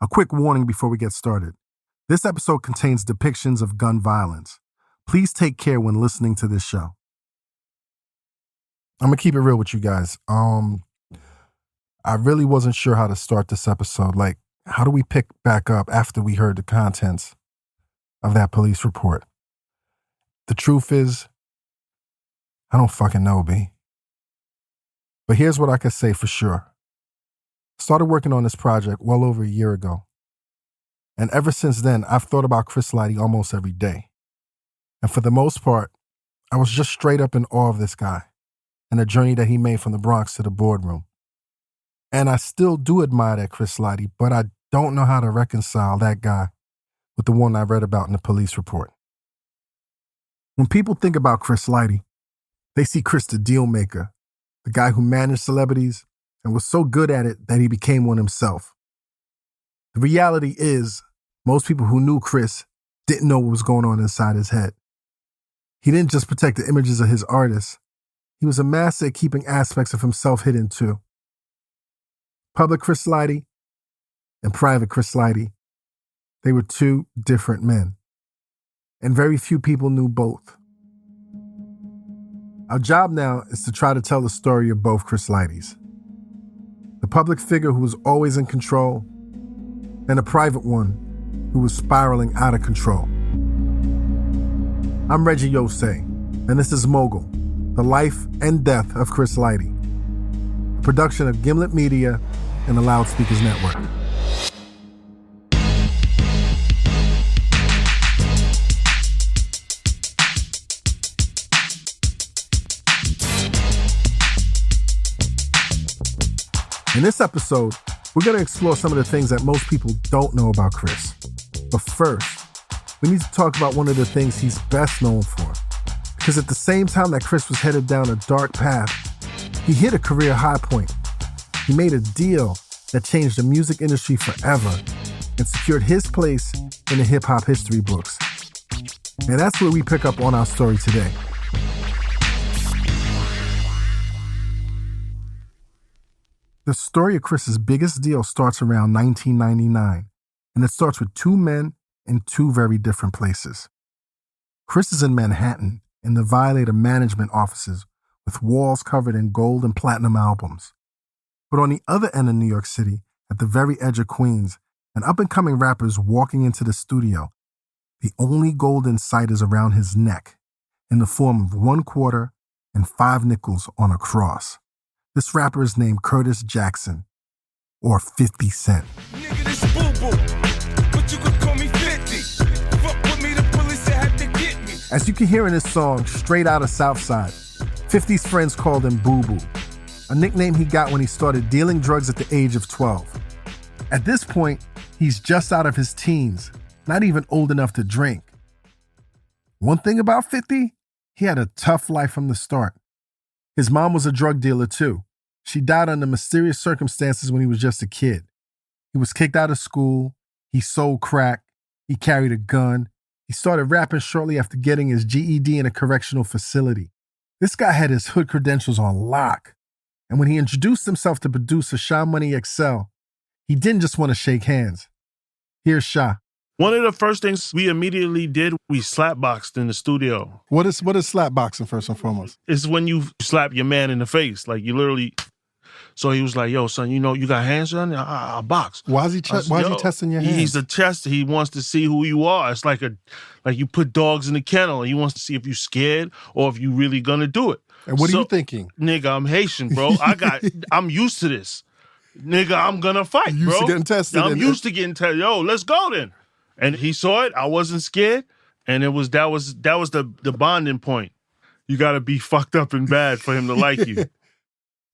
A quick warning before we get started. This episode contains depictions of gun violence. Please take care when listening to this show. I'm going to keep it real with you guys. I really wasn't sure how to start this episode. Like, how do we pick back up after we heard the contents of that police report? The truth is, I don't fucking know, B. But here's what I can say for sure. Started working on this project well over a year ago. And ever since then, I've thought about Chris Lighty almost every day. And for the most part, I was just straight up in awe of this guy and the journey that he made from the Bronx to the boardroom. And I still do admire that Chris Lighty, but I don't know how to reconcile that guy with the one I read about in the police report. When people think about Chris Lighty, they see Chris the deal maker, the guy who managed celebrities and was so good at it that he became one himself. The reality is, most people who knew Chris didn't know what was going on inside his head. He didn't just protect the images of his artists. He was a master at keeping aspects of himself hidden too. Public Chris Lighty and private Chris Lighty, they were two different men. And very few people knew both. Our job now is to try to tell the story of both Chris Lightys. The public figure who was always in control, and a private one who was spiraling out of control. I'm Reggie Yosei, and this is Mogul, the life and death of Chris Lighty, a production of Gimlet Media and the Loudspeakers Network. In this episode, we're going to explore some of the things that most people don't know about Chris. But first, we need to talk about one of the things he's best known for. Because at the same time that Chris was headed down a dark path, he hit a career high point. He made a deal that changed the music industry forever and secured his place in the hip-hop history books. And that's where we pick up on our story today. The story of Chris's biggest deal starts around 1999, and it starts with two men in two very different places. Chris is in Manhattan in the Violator management offices with walls covered in gold and platinum albums. But on the other end of New York City, at the very edge of Queens, an up-and-coming rapper is walking into the studio. The only gold in sight is around his neck, in the form of 1 quarter and 5 nickels on a cross. This rapper is named Curtis Jackson, or 50 Cent. Nigga, this boo-boo, but you could call me 50. Fuck with me, the police had to get me. As you can hear in this song, straight out of Southside, 50's friends called him Boo Boo, a nickname he got when he started dealing drugs at the age of 12. At this point, he's just out of his teens, not even old enough to drink. One thing about 50, he had a tough life from the start. His mom was a drug dealer too. She died under mysterious circumstances when he was just a kid. He was kicked out of school. He sold crack. He carried a gun. He started rapping shortly after getting his GED in a correctional facility. This guy had his hood credentials on lock. And when he introduced himself to producer Sha Money XL, he didn't just want to shake hands. Here's Sha. One of the first things we immediately did, we slapboxed in the studio. What is slapboxing first and foremost? It's when you slap your man in the face. Like you literally. So he was like, yo, son, you know, you got hands on? I'll box. Why is he testing your hands? He's a tester. He wants to see who you are. It's like you put dogs in the kennel and he wants to see if you're scared or if you really gonna do it. And what are you thinking? Nigga, I'm Haitian, bro. I'm used to this. Nigga, I'm gonna fight, bro. Used to getting tested. I'm used to getting tested. Yo, let's go then. And he saw it. I wasn't scared. And that was the bonding point. You got to be fucked up and bad for him to like you.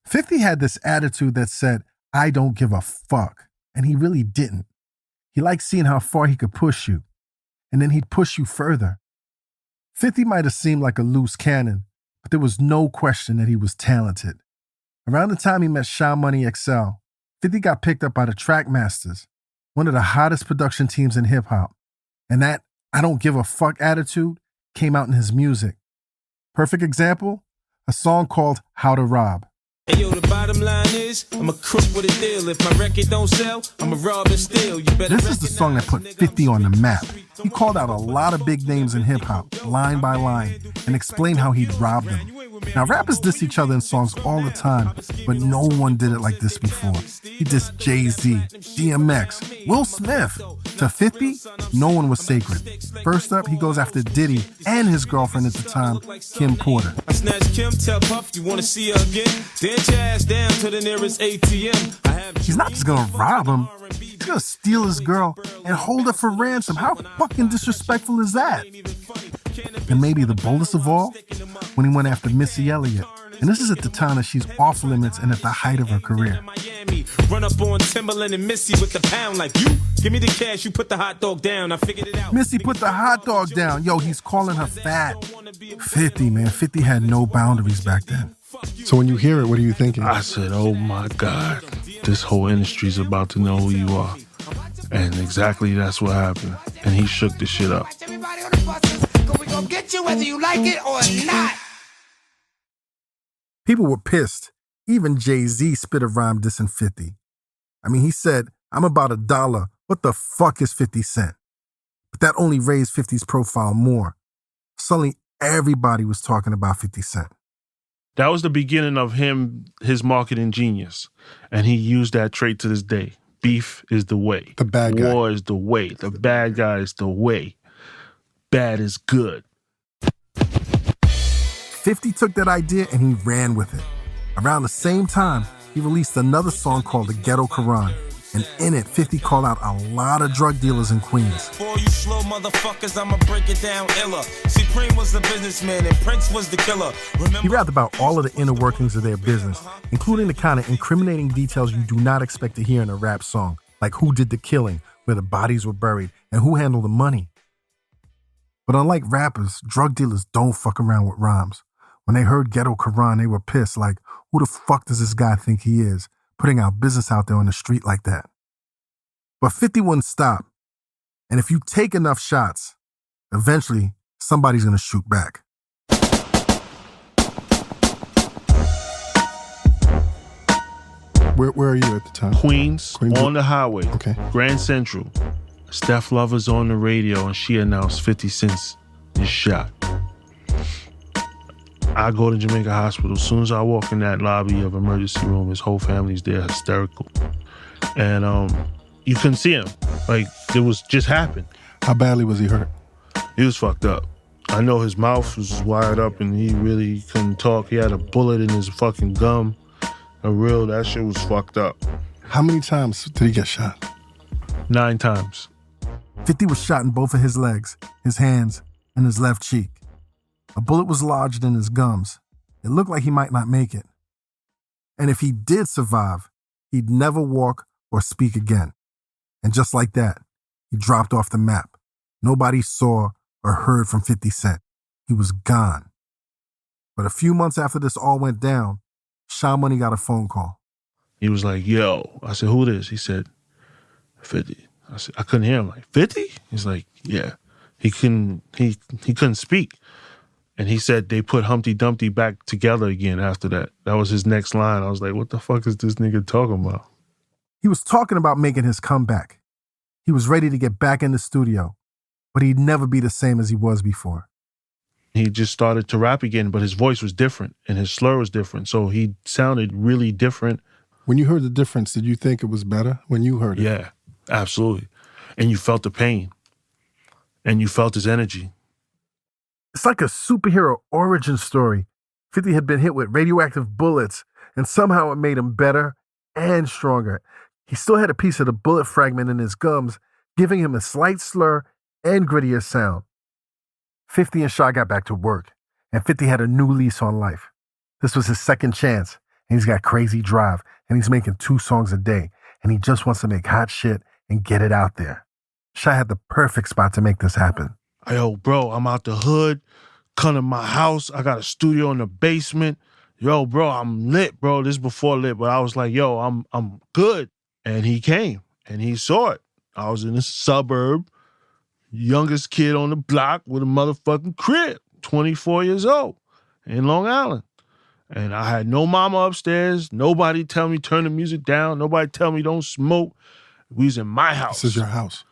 50 had this attitude that said, I don't give a fuck. And he really didn't. He liked seeing how far he could push you. And then he'd push you further. 50 might have seemed like a loose cannon, but there was no question that he was talented. Around the time he met Sha Money XL, 50 got picked up by the Trackmasters, one of the hottest production teams in hip-hop. And that I don't give a fuck attitude came out in his music. Perfect example, a song called How to Rob. Hey, yo, the bottom line is, I'm a crook with a deal. If my record don't sell, I'm a rob and steal. You better This is the song that put 50 on the map. He called out a lot of big names in hip-hop, line by line, and explained how he'd robbed them. Now, rappers diss each other in songs all the time, but no one did it like this before. He dissed Jay-Z, DMX, Will Smith. To 50, no one was sacred. First up, he goes after Diddy and his girlfriend at the time, Kim Porter. I snatched Kim, tell Puff, you wanna see her again? Dance your ass down to the nearest ATM. He's not just gonna rob him, he's gonna steal his girl and hold her for ransom. How fucking disrespectful is that? And maybe the boldest of all, when he went after Missy Elliott. And this is at the time that she's off limits and at the height of her career. Run up on Timberland and Missy with the pound like you. Give me the cash, you put the hot dog down. I figured it out. Missy put the hot dog down. Yo, he's calling her fat. 50, man. 50 had no boundaries back then. So when you hear it, what are you thinking? I said, oh my God, this whole industry's about to know who you are. And exactly that's what happened. And he shook the shit up. Everybody on the buses, 'cause we gonna get you whether you like it or not. People were pissed. Even Jay-Z spit a rhyme dissing 50. I mean, he said, I'm about $1. What the fuck is 50 Cent? But that only raised 50's profile more. Suddenly, everybody was talking about 50 Cent. That was the beginning of his marketing genius. And he used that trait to this day. Beef is the way. The bad guy. War is the way. The bad guy is the way. Bad is good. 50 took that idea and he ran with it. Around the same time, he released another song called The Ghetto Quran. And in it, 50 called out a lot of drug dealers in Queens. For you slow motherfuckers, I'ma break it down iller. Supreme was the businessman and Prince was the killer. He rapped about all of the inner workings of their business, including the kind of incriminating details you do not expect to hear in a rap song, like who did the killing, where the bodies were buried, and who handled the money. But unlike rappers, drug dealers don't fuck around with rhymes. When they heard Ghetto Quran, they were pissed, like, who the fuck does this guy think he is, putting our business out there on the street like that? But 50 wouldn't stop. And if you take enough shots, eventually somebody's gonna shoot back. Where are you at the time? Queens, on the highway. Okay. Grand Central. Steph Lover's on the radio and she announced 50 Cent is shot. I go to Jamaica Hospital. As soon as I walk in that lobby of emergency room, his whole family's there, hysterical. And you couldn't see him. Like, it was just happened. How badly was he hurt? He was fucked up. I know his mouth was wired up and he really couldn't talk. He had a bullet in his fucking gum. That shit was fucked up. How many times did he get shot? 9 times. 50 was shot in both of his legs, his hands, and his left cheek. A bullet was lodged in his gums. It looked like he might not make it. And if he did survive, he'd never walk or speak again. And just like that, he dropped off the map. Nobody saw or heard from 50 Cent. He was gone. But a few months after this all went down, Sha Money got a phone call. He was like, yo. I said, who this? He said, 50. I said, I couldn't hear him. Like, 50? He's like, yeah. He couldn't speak. And he said they put Humpty Dumpty back together again after that. That was his next line. I was like, what the fuck is this nigga talking about? He was talking about making his comeback. He was ready to get back in the studio, but he'd never be the same as he was before. He just started to rap again, but his voice was different and his slur was different. So he sounded really different. When you heard the difference, did you think it was better when you heard it? Yeah, absolutely. And you felt the pain. And you felt his energy. It's like a superhero origin story. 50 had been hit with radioactive bullets, and somehow it made him better and stronger. He still had a piece of the bullet fragment in his gums, giving him a slight slur and grittier sound. 50 and Sha got back to work, and 50 had a new lease on life. This was his second chance, and he's got crazy drive, and he's making 2 songs a day, and he just wants to make hot shit and get it out there. Sha had the perfect spot to make this happen. Yo, bro, I'm out the hood, come to my house. I got a studio in the basement. Yo, bro, I'm lit, bro. This is before lit, but I was like, yo, I'm good. And he came and he saw it. I was in a suburb, youngest kid on the block with a motherfucking crib, 24 years old in Long Island. And I had no mama upstairs. Nobody tell me turn the music down. Nobody tell me don't smoke. We was in my house. This is your house.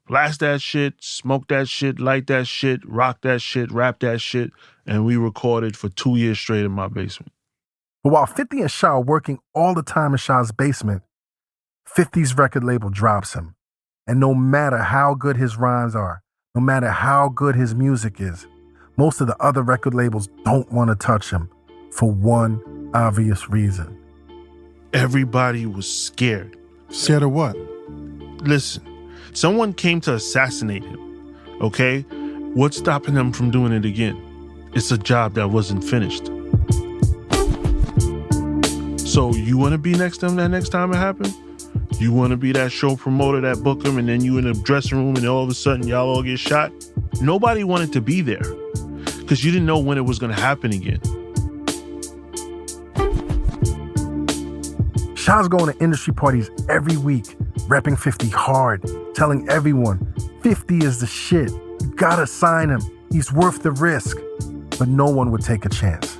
Blast that shit, smoke that shit, light that shit, rock that shit, rap that shit. And we recorded for 2 years straight in my basement. But while 50 and Sha are working all the time in Sha's basement, 50's record label drops him. And no matter how good his rhymes are, no matter how good his music is, most of the other record labels don't want to touch him for one obvious reason. Everybody was scared. Scared of what? Listen, someone came to assassinate him, okay? What's stopping them from doing it again? It's a job that wasn't finished. So you want to be next to him that next time it happened? You want to be that show promoter that book him and then you in the dressing room and all of a sudden y'all all get shot? Nobody wanted to be there because you didn't know when it was going to happen again. Sha's going to industry parties every week, repping 50 hard, telling everyone 50 is the shit. You gotta sign him. He's worth the risk. But no one would take a chance.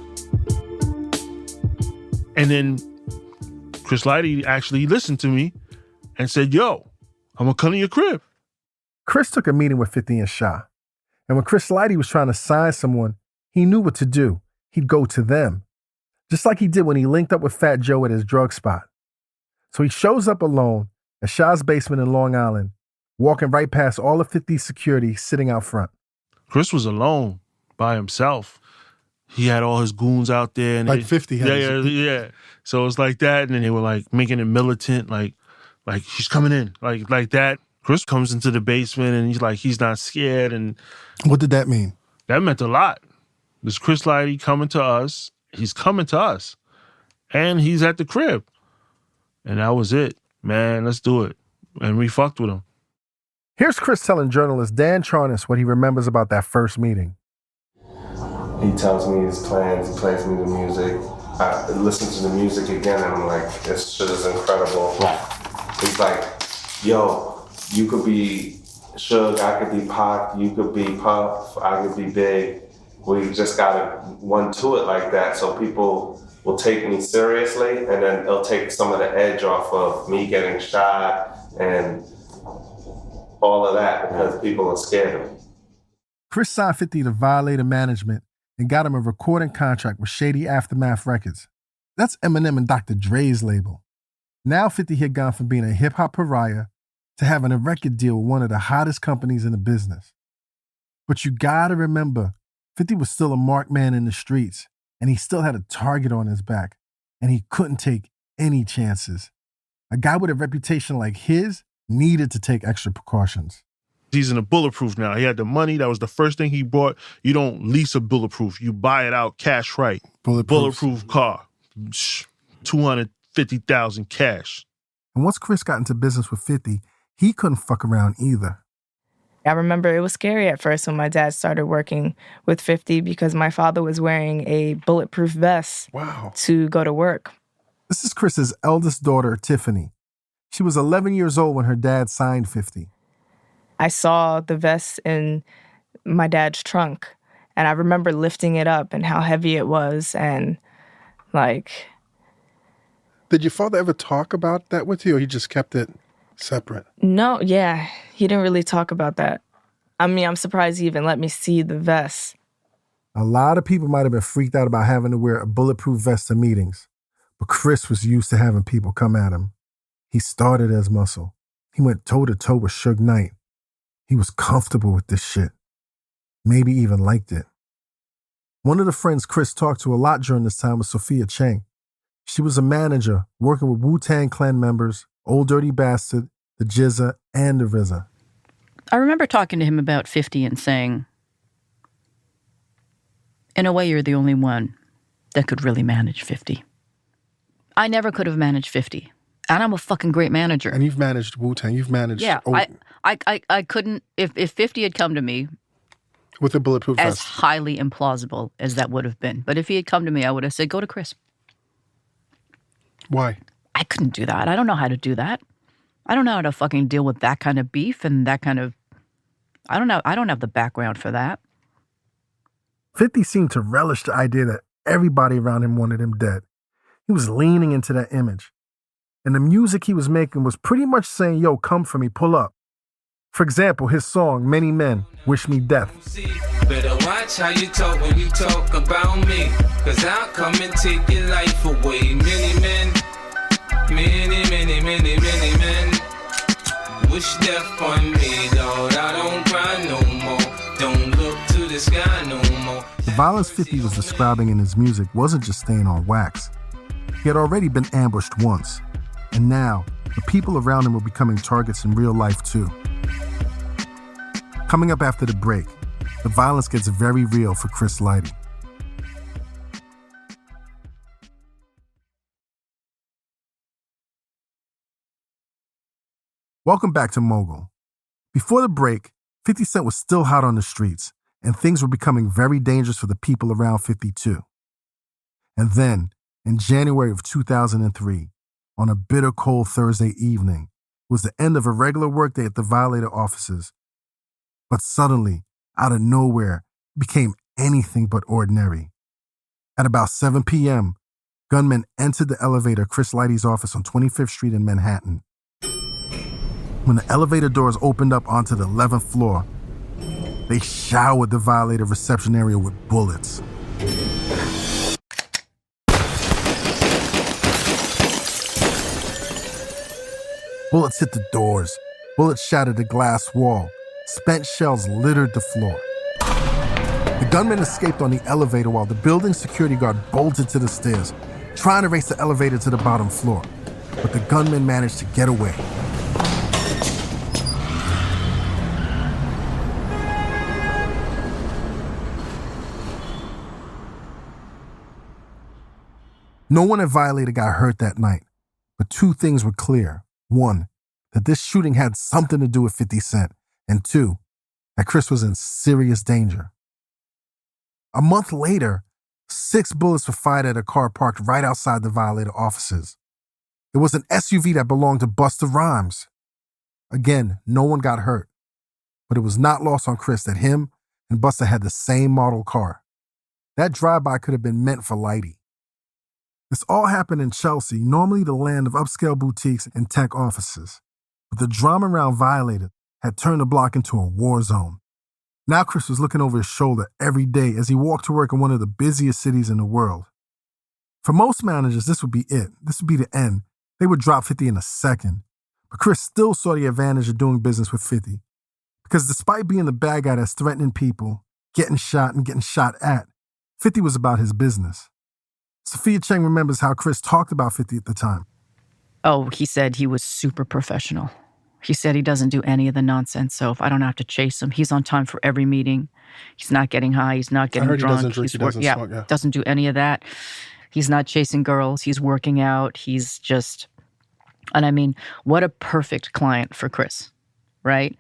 And then Chris Lighty actually listened to me and said, yo, I'm gonna come to your crib. Chris took a meeting with 50 and Sha. And when Chris Lighty was trying to sign someone, he knew what to do. He'd go to them. Just like he did when he linked up with Fat Joe at his drug spot. So he shows up alone at Sha's basement in Long Island, walking right past all of 50's security sitting out front. Chris was alone by himself. He had all his goons out there. And Like 50 had yeah. So it's like that. And then they were like making it militant, like he's coming in, like that. Chris comes into the basement and he's like, he's not scared. And What did that mean? that meant a lot. This Chris Lighty coming to us. He's coming to us. And he's at the crib. And that was it. Man, let's do it. And we fucked with him. Here's Chris telling journalist Dan Charnas what he remembers about that first meeting. He tells me his plans, he plays me the music. I listen to the music again and I'm like, this shit is incredible. He's like, yo, you could be Suge, I could be Pac, you could be Puff, I could be Big. We just gotta one to it like that so people will take me seriously and then it'll take some of the edge off of me getting shot and all of that because people are scared of me. Chris signed 50 to Violator Management and got him a recording contract with Shady Aftermath Records. That's Eminem and Dr. Dre's label. Now 50 had gone from being a hip-hop pariah to having a record deal with one of the hottest companies in the business. But you gotta remember, 50 was still a marked man in the streets, and he still had a target on his back, and he couldn't take any chances. A guy with a reputation like his needed to take extra precautions. He's in a Bulletproof now. He had the money. That was the first thing he bought. You don't lease a Bulletproof. You buy it out cash right. Bulletproof car. 250,000 cash. And once Chris got into business with 50, he couldn't fuck around either. I remember it was scary at first when my dad started working with 50 because my father was wearing a bulletproof vest to go to work. This is Chris's eldest daughter, Tiffany. She was 11 years old when her dad signed 50. I saw the vest in my dad's trunk, and I remember lifting it up and how heavy it was, and like... Did your father ever talk about that with you, or he just kept it separate? No, yeah, he didn't really talk about that. I mean, I'm surprised he even let me see the vest. A lot of people might have been freaked out about having to wear a bulletproof vest to meetings, but Chris was used to having people come at him. He started as muscle. He went toe-to-toe with Suge Knight. He was comfortable with this shit. Maybe even liked it. One of the friends Chris talked to a lot during this time was Sophia Chang. She was a manager working with Wu-Tang Clan members, Old Dirty Bastard, the Jizza, and the RZA. I remember talking to him about 50 and saying, in a way, you're the only one that could really manage 50. I never could have managed 50. And I'm a fucking great manager. And you've managed Wu-Tang. You've managed... Yeah, I couldn't... If 50 had come to me... With a bulletproof as vest. highly implausible as that would have been. But if he had come to me, I would have said, go to Chris. Why? I couldn't do that. I don't know how to do that. I don't know how to fucking deal with that kind of beef and that kind of... I don't know. I don't have the background for that. 50 seemed to relish the idea that everybody around him wanted him dead. He was leaning into that image. And the music he was making was pretty much saying, yo, come for me, pull up. For example, his song, Many Men, Wish Me Death. Better watch how you talk when you talk about me, 'cause I'll come and take your life away. Many men, many men wish death on me, dawg. I don't cry no more, don't look to the sky no more. The violence 50 was describing in his music wasn't just staying on wax. He had already been ambushed once, and now the people around him were becoming targets in real life too. Coming up after the break, the violence gets very real for Chris Lighty. Welcome back to Mogul. Before the break, 50 Cent was still hot on the streets, and things were becoming very dangerous for the people around 52. And then, in January of 2003, on a bitter cold Thursday evening, it was the end of a regular workday at the Violator offices. But suddenly, out of nowhere, it became anything but ordinary. At about 7 p.m., gunmen entered the elevator at Chris Lighty's office on 25th Street in Manhattan. When the elevator doors opened up onto the 11th floor, they showered the Violator reception area with bullets. Bullets hit the doors. Bullets shattered the glass wall. Spent shells littered the floor. The gunman escaped on the elevator while the building's security guard bolted to the stairs, trying to race the elevator to the bottom floor. But the gunman managed to get away. No one at Violator got hurt that night, but two things were clear. One, that this shooting had something to do with 50 Cent, and two, that Chris was in serious danger. A month later, 6 bullets were fired at a car parked right outside the Violator offices. It was an SUV that belonged to Busta Rhymes. Again, no one got hurt, but it was not lost on Chris that him and Busta had the same model car. That drive-by could have been meant for Lighty. This all happened in Chelsea, normally the land of upscale boutiques and tech offices. But the drama around Violator had turned the block into a war zone. Now Chris was looking over his shoulder every day as he walked to work in one of the busiest cities in the world. For most managers, this would be it. This would be the end. They would drop 50 in a second. But Chris still saw the advantage of doing business with 50. Because despite being the bad guy that's threatening people, getting shot and getting shot at, 50 was about his business. Sophia Cheng remembers how Chris talked about 50 at the time. Oh, he said he was super professional. He said he doesn't do any of the nonsense, so if I don't have to chase him, he's on time for every meeting. He's not getting high, he's not getting drunk. He doesn't drink, he doesn't smoke, yeah. Doesn't do any of that. He's not chasing girls, he's working out, he's just... And I mean, what a perfect client for Chris, right?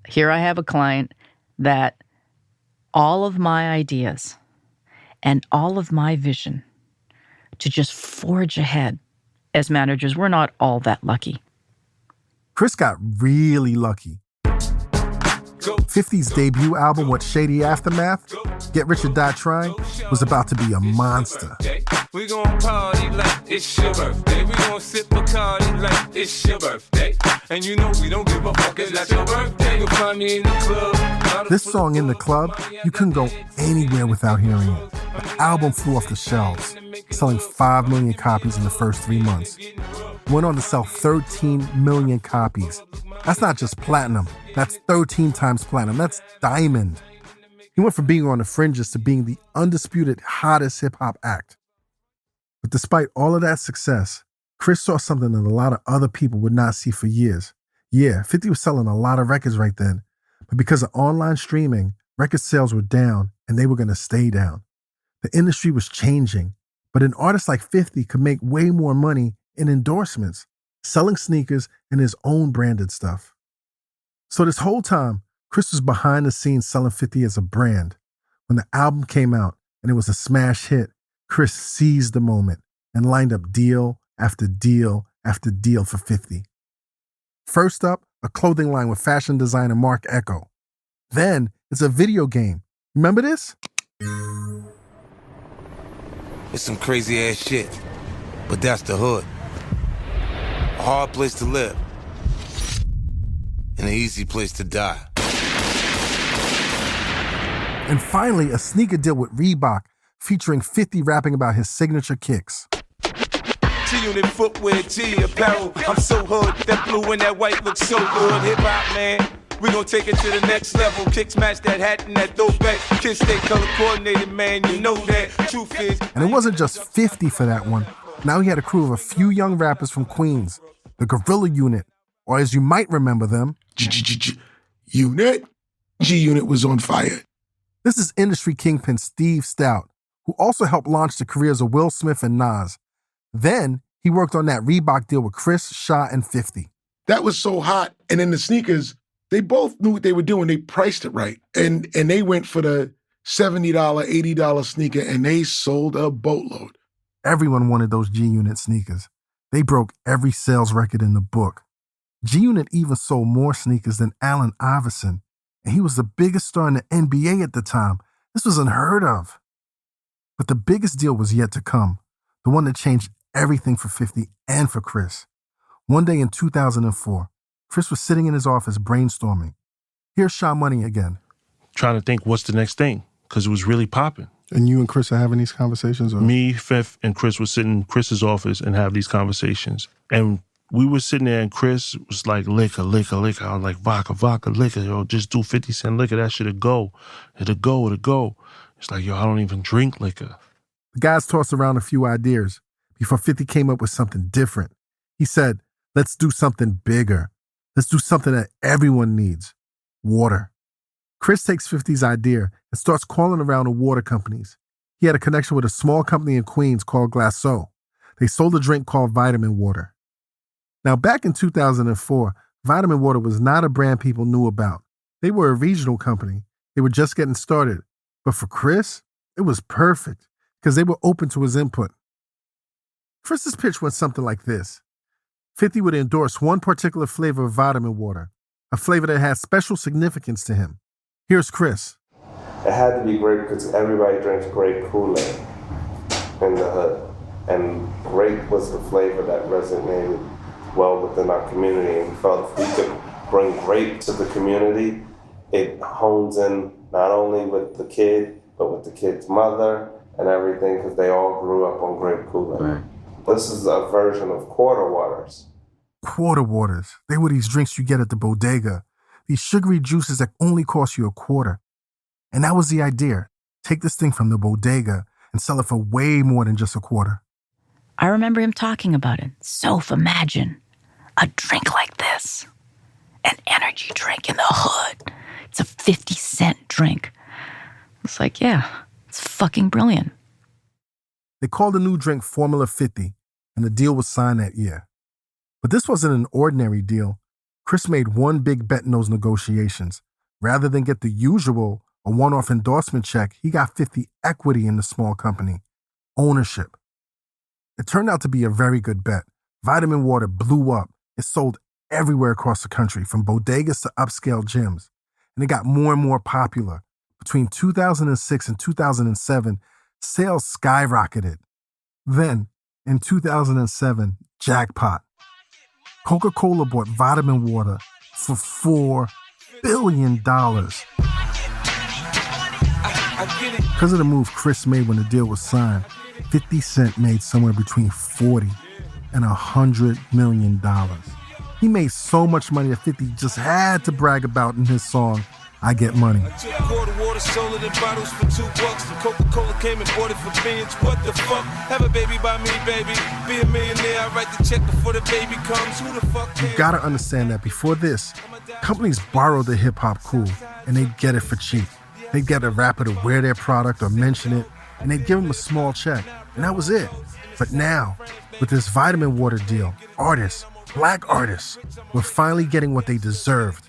Here I have a client that all of my ideas and all of my vision to just forge ahead as managers, we're not all that lucky. Chris got really lucky. 50's debut album, What Shady Aftermath, Get Rich or Die Trying, was about to be a monster. We gon' party like it's your birthday. We gon' sip Bacardi like it's your birthday. And you know we don't give a fuck, it's not your birthday. You'll find me in the club. This song, In the Club, you couldn't go anywhere without hearing it. The album flew off the shelves, selling 5 million copies in the first 3 months. It went on to sell 13 million copies. That's not just platinum. That's 13 times platinum. That's diamond. He went from being on the fringes to being the undisputed hottest hip-hop act. But despite all of that success, Chris saw something that a lot of other people would not see for years. Yeah, 50 was selling a lot of records right then, but because of online streaming, record sales were down and they were going to stay down. The industry was changing, but an artist like 50 could make way more money in endorsements, selling sneakers and his own branded stuff. So this whole time, Chris was behind the scenes selling 50 as a brand. When the album came out and it was a smash hit, Chris seized the moment and lined up deal after deal after deal for 50. First up, a clothing line with fashion designer Mark Echo. Then, it's a video game. Remember this? It's some crazy ass shit. But that's the hood. A hard place to live. And an easy place to die. And finally, a sneaker deal with Reebok featuring 50 rapping about his signature kicks. G-Unit footwear, G apparel. I'm so hood, that blue and that white looks so good. Hip-hop, man, we gon' take it to the next level. Kicks match that hat and that throwback. Kids stay color coordinated, man, you know that. Truth is... And it wasn't just 50 for that one. Now he had a crew of a few young rappers from Queens, the Gorilla Unit, or as you might remember them... Unit? G-Unit was on fire. This is industry kingpin Steve Stout, who also helped launch the careers of Will Smith and Nas. Then he worked on that Reebok deal with Chris, Sha, and 50. That was so hot. And then the sneakers, they both knew what they were doing. They priced it right. And they went for the $70, $80 sneaker, and they sold a boatload. Everyone wanted those G-Unit sneakers. They broke every sales record in the book. G-Unit even sold more sneakers than Allen Iverson, and he was the biggest star in the NBA at the time. This was unheard of. But the biggest deal was yet to come, the one that changed everything for 50 and for Chris. One day in 2004, Chris was sitting in his office brainstorming. Here's Sha Money again. Trying to think what's the next thing, because it was really popping. And you and Chris are having these conversations? Or? Me, Fifth, and Chris would sit in Chris's office and have these conversations. And we were sitting there and Chris was like, liquor. I was like, vodka, liquor. Yo, just do 50-cent liquor. That shit'll go. It'll go. It's like, yo, I don't even drink liquor. The guys tossed around a few ideas before 50 came up with something different. He said, let's do something bigger. Let's do something that everyone needs. Water. Chris takes 50's idea and starts calling around the water companies. He had a connection with a small company in Queens called Glasso. They sold a drink called Vitamin Water. Now, back in 2004, Vitamin Water was not a brand people knew about. They were a regional company. They were just getting started. But for Chris, it was perfect because they were open to his input. Chris's pitch went something like this. 50 would endorse one particular flavor of Vitamin Water, a flavor that had special significance to him. Here's Chris. It had to be grape because everybody drinks grape Kool-Aid in the hood. And grape was the flavor that resonated well within our community. And we felt if we could bring grape to the community, it hones in not only with the kid, but with the kid's mother and everything, because they all grew up on grape Kool-Aid. Right. This is a version of quarter waters. Quarter waters. They were these drinks you get at the bodega. These sugary juices that only cost you $0.25. And that was the idea. Take this thing from the bodega and sell it for way more than just $0.25. I remember him talking about it. Soph, imagine a drink like this. An energy drink in the hood. It's a 50-cent drink. It's like, yeah, it's fucking brilliant. They called the new drink Formula 50, and the deal was signed that year. But this wasn't an ordinary deal. Chris made one big bet in those negotiations. Rather than get the usual, a one-off endorsement check, he got 50 equity in the small company. Ownership. It turned out to be a very good bet. Vitamin Water blew up. It sold everywhere across the country, from bodegas to upscale gyms. And it got more and more popular. Between 2006 and 2007, sales skyrocketed. Then, in 2007, jackpot. Coca-Cola bought Vitamin Water for $4 billion. Because of the move Chris made when the deal was signed, 50 Cent made somewhere between $40 and $100 million. He made so much money that 50 just had to brag about in his song, I Get Money. I took quarter water, sold it in bottles for $2. And Coca-Cola came and bought it for billions. What the fuck? Have a baby by me, baby. Be a millionaire, I write the check before the baby comes. Who the fuck cares? You gotta understand that before this, companies borrowed the hip-hop cool, and they'd get it for cheap. They'd get a rapper to wear their product or mention it, and they'd give him a small check, and that was it. But now, with this Vitamin Water deal, artists, black artists, were finally getting what they deserved.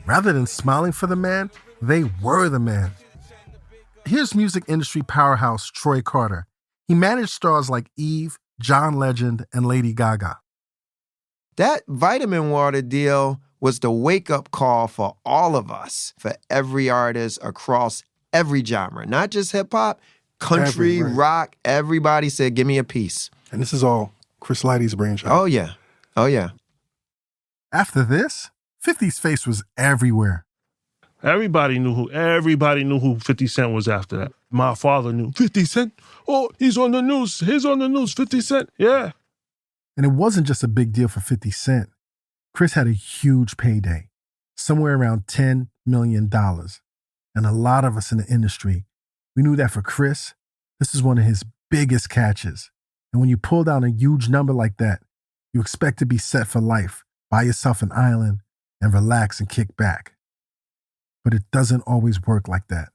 Rather than smiling for the man, they were the man. Here's music industry powerhouse Troy Carter. He managed stars like Eve, John Legend, and Lady Gaga. That Vitamin Water deal was the wake-up call for all of us, for every artist across every genre, not just hip-hop, country, Right. rock. Everybody said, give me a piece. And this is all Chris Lighty's brainchild. Oh, yeah. Oh, yeah. After this, 50's face was everywhere. Everybody knew who 50 Cent was after that. My father knew 50 Cent. Oh, he's on the news. 50 Cent. Yeah. And it wasn't just a big deal for 50 Cent. Chris had a huge payday, somewhere around $10 million. And a lot of us in the industry, we knew that for Chris, this is one of his biggest catches. And when you pull down a huge number like that, you expect to be set for life, buy yourself an island, and relax and kick back. But it doesn't always work like that.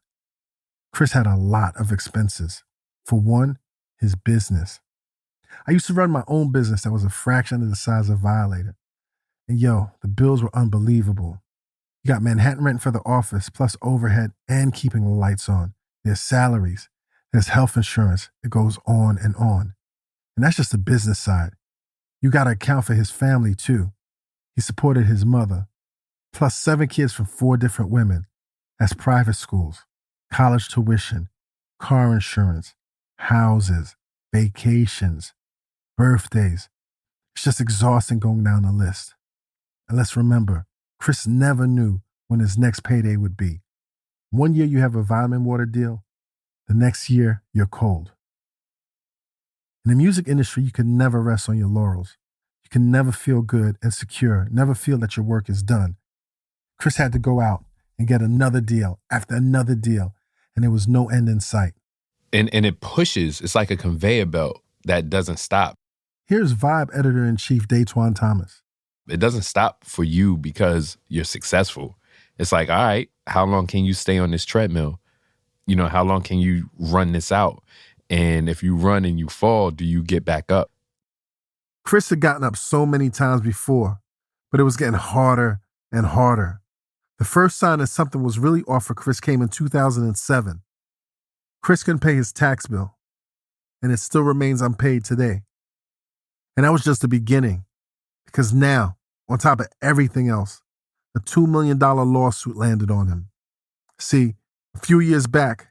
Chris had a lot of expenses. For one, his business. I used to run my own business that was a fraction of the size of Violator. And yo, the bills were unbelievable. You got Manhattan rent for the office, plus overhead and keeping the lights on. There's salaries. There's health insurance. It goes on and on. And that's just the business side. You got to account for his family too. He supported his mother, plus 7 kids from 4 different women. That's private schools, college tuition, car insurance, houses, vacations, birthdays. It's just exhausting going down the list. And let's remember, Chris never knew when his next payday would be. One year you have a vitamin water deal, the next year you're cold. In the music industry, you can never rest on your laurels. You can never feel good and secure, never feel that your work is done. Chris had to go out and get another deal after another deal, and there was no end in sight. And it pushes, it's like a conveyor belt that doesn't stop. Here's Vibe Editor-in-Chief Daytwan Thomas. It doesn't stop for you because you're successful. It's like, all right, how long can you stay on this treadmill? You know, how long can you run this out? And if you run and you fall, do you get back up? Chris had gotten up so many times before, but it was getting harder and harder. The first sign that something was really off for Chris came in 2007. Chris couldn't pay his tax bill, and it still remains unpaid today. And that was just the beginning, because now, on top of everything else, a $2 million lawsuit landed on him. See, a few years back,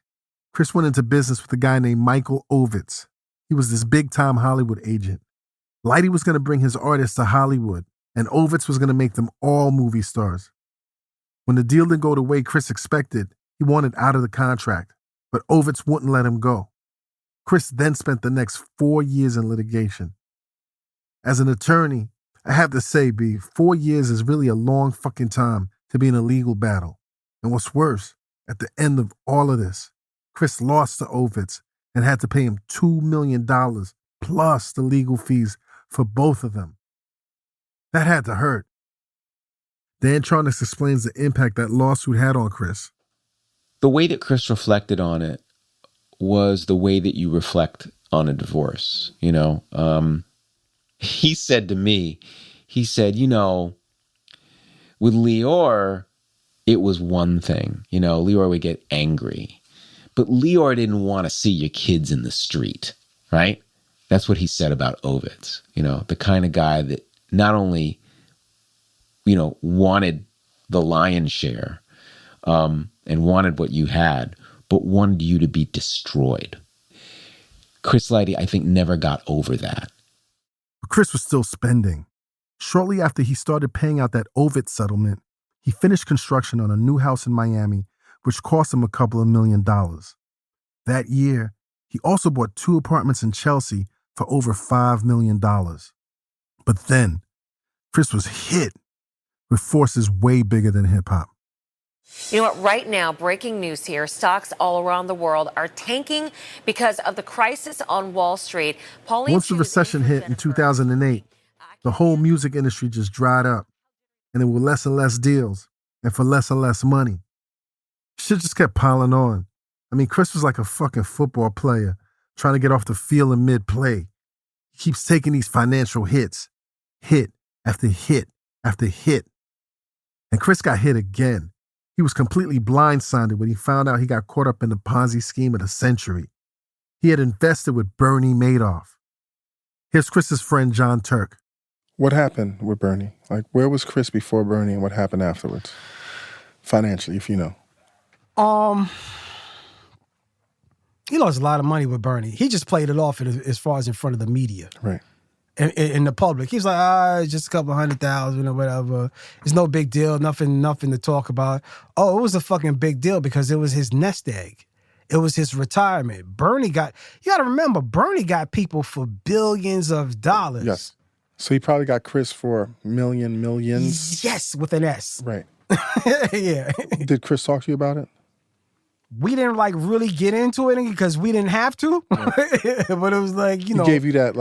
Chris went into business with a guy named Michael Ovitz. He was this big-time Hollywood agent. Lighty was going to bring his artists to Hollywood, and Ovitz was going to make them all movie stars. When the deal didn't go the way Chris expected, he wanted out of the contract, but Ovitz wouldn't let him go. Chris then spent the next 4 years in litigation. As an attorney, I have to say, B, 4 years is really a long fucking time to be in a legal battle. And what's worse, at the end of all of this, Chris lost to Ovitz and had to pay him $2 million plus the legal fees for both of them. That had to hurt. Dan Charnas explains the impact that lawsuit had on Chris. The way that Chris reflected on it was the way that you reflect on a divorce. You know, he said to me, he said, you know, with Lior, it was one thing. You know, Lior would get angry. But Lior didn't want to see your kids in the street, right? That's what he said about Ovitz. You know, the kind of guy that not only, you know, wanted the lion's share and wanted what you had, but wanted you to be destroyed. Chris Lighty, I think, never got over that. But Chris was still spending. Shortly after he started paying out that Ovitz settlement, he finished construction on a new house in Miami, which cost him a couple of $1 million. That year, he also bought 2 apartments in Chelsea for over $5 million. But then, Chris was hit with forces way bigger than hip-hop. You know what? Right now, breaking news here. Stocks all around the world are tanking because of the crisis on Wall Street. Once the recession hit in 2008, the whole music industry just dried up. And there were less and less deals, and for less and less money. Shit just kept piling on. I mean, Chris was like a fucking football player trying to get off the field in mid-play. He keeps taking these financial hits, hit after hit after hit. And Chris got hit again. He was completely blindsided when he found out he got caught up in the Ponzi scheme of the century. He had invested with Bernie Madoff. Here's Chris's friend John Turk. What happened with Bernie? Like, where was Chris before Bernie and what happened afterwards? Financially, if you know. He lost a lot of money with Bernie. He just played it off as far as in front of the media. Right. In the public. He's like, it's just a couple $100,000 or whatever. It's no big deal, nothing to talk about. Oh, it was a fucking big deal because it was his nest egg. It was his retirement. You got to remember, Bernie got people for billions of dollars. Yes. So he probably got Chris for millions. Yes, with an S. Right. Yeah. Did Chris talk to you about it? We didn't really get into it because we didn't have to. Right. But it was like, He gave you that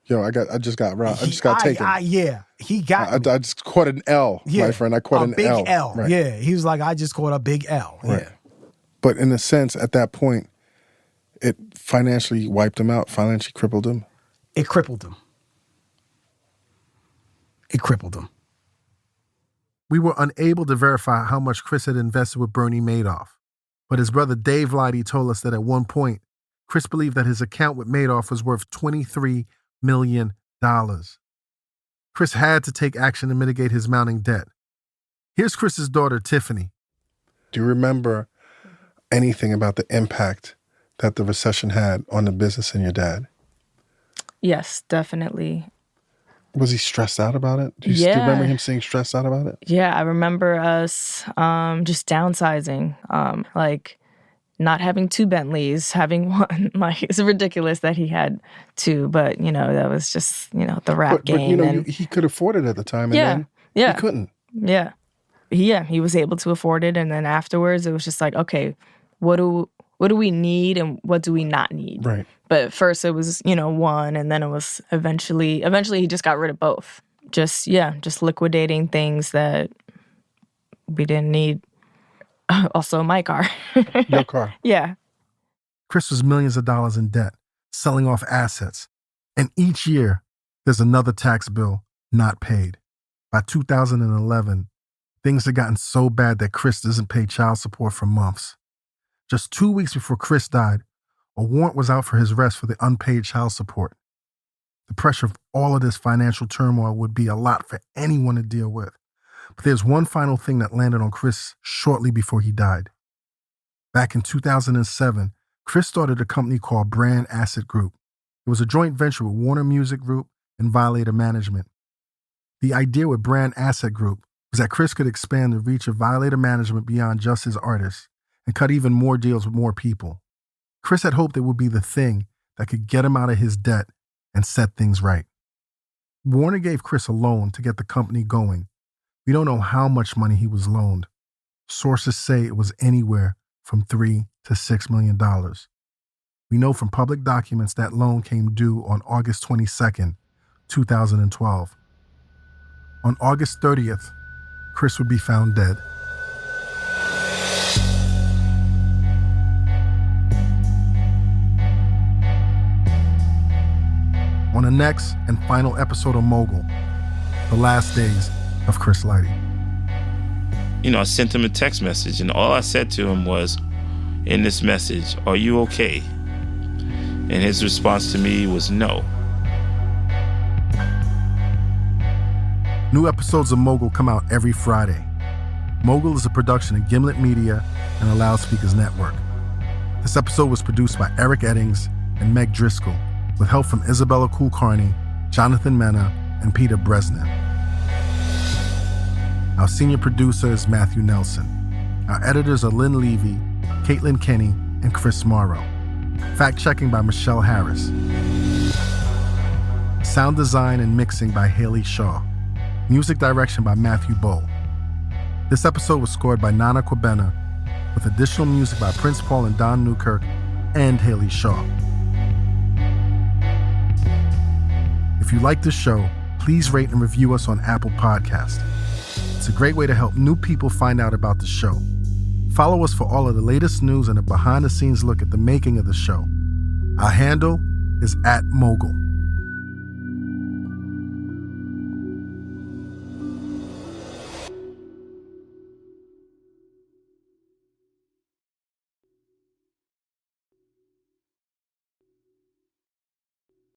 yo, I just got robbed. I just got taken. Yeah. He got I just caught an L, my friend. I caught an big L. L. Right. Yeah. He was like, I just caught a big L. Right. Yeah. But in a sense, at that point, it financially wiped him out, financially crippled him. It crippled him. We were unable to verify how much Chris had invested with Bernie Madoff, but his brother Dave Lighty told us that at one point, Chris believed that his account with Madoff was worth $23 million. Chris had to take action to mitigate his mounting debt. Here's Chris's daughter, Tiffany. Do you remember anything about the impact that the recession had on the business and your dad? Yes, definitely. Was he stressed out about it? Do you remember him saying stressed out about it? Yeah, I remember us just downsizing, like not having 2 Bentleys, having one. Like, it's ridiculous that he had 2, but that was just the rap game. But he could afford it at the time, and then he couldn't. Yeah, he was able to afford it, and then afterwards it was just like, okay, what do we need and what do we not need? Right. But first it was, one, and then it was eventually he just got rid of both. Just liquidating things that we didn't need. Also my car. Your car. Yeah. Chris was millions of dollars in debt, selling off assets. And each year, there's another tax bill not paid. By 2011, things had gotten so bad that Chris doesn't pay child support for months. Just 2 weeks before Chris died, a warrant was out for his arrest for the unpaid child support. The pressure of all of this financial turmoil would be a lot for anyone to deal with. But there's one final thing that landed on Chris shortly before he died. Back in 2007, Chris started a company called Brand Asset Group. It was a joint venture with Warner Music Group and Violator Management. The idea with Brand Asset Group was that Chris could expand the reach of Violator Management beyond just his artists and cut even more deals with more people. Chris had hoped it would be the thing that could get him out of his debt and set things right. Warner gave Chris a loan to get the company going. We don't know how much money he was loaned. Sources say it was anywhere from $3 to $6 million. We know from public documents that loan came due on August 22nd, 2012. On August 30th, Chris would be found dead. On the next and final episode of Mogul, the last days of Chris Lighty. I sent him a text message, and all I said to him was, in this message, "Are you okay?" And his response to me was no. New episodes of Mogul come out every Friday. Mogul is a production of Gimlet Media and the Loudspeakers Network. This episode was produced by Eric Eddings and Meg Driscoll, with help from Isabella Kulkarni, Jonathan Mena, and Peter Bresnan. Our senior producer is Matthew Nelson. Our editors are Lynn Levy, Caitlin Kenny, and Chris Morrow. Fact-checking by Michelle Harris. Sound design and mixing by Haley Shaw. Music direction by Matthew Bowl. This episode was scored by Nana Kwabena, with additional music by Prince Paul and Don Newkirk and Haley Shaw. If you like this show, please rate and review us on Apple Podcasts. It's a great way to help new people find out about the show. Follow us for all of the latest news and a behind-the-scenes look at the making of the show. Our handle is @Mogul.